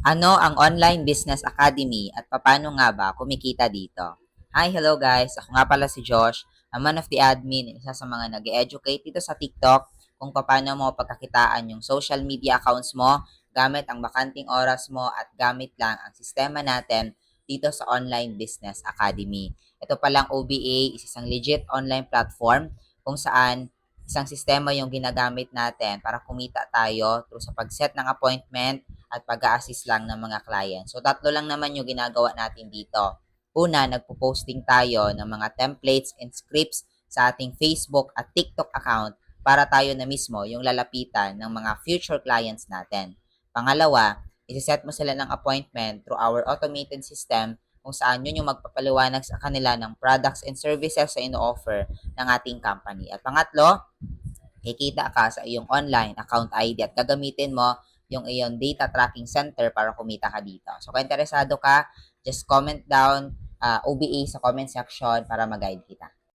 Ano ang Online Business Academy at paano nga ba kumikita dito? Hi, hello guys! Ako nga pala si Josh, ang man of the admin, isa sa mga nag-educate dito sa TikTok kung paano mo pagkakitaan yung social media accounts mo gamit ang bakanting oras mo at gamit lang ang sistema natin dito sa Online Business Academy. Ito palang OBA is isang legit online platform kung saan isang sistema yung ginagamit natin para kumita tayo through sa pag-set ng appointment at pag-a-assist lang ng mga client. So, tatlo lang naman yung ginagawa natin dito. Una, nagpo-posting tayo ng mga templates and scripts sa ating Facebook at TikTok account para tayo na mismo yung lalapitan ng mga future clients natin. Pangalawa, isiset mo sila ng appointment through our automated system kung saan yun yung magpapaliwanag sa kanila ng products and services sa ino-offer ng ating company. At pangatlo, kikita ka sa iyong online account ID at gagamitin mo yung iyong data tracking center para kumita ka dito. So, kung interesado ka, just comment down OBA sa comment section para mag-guide kita.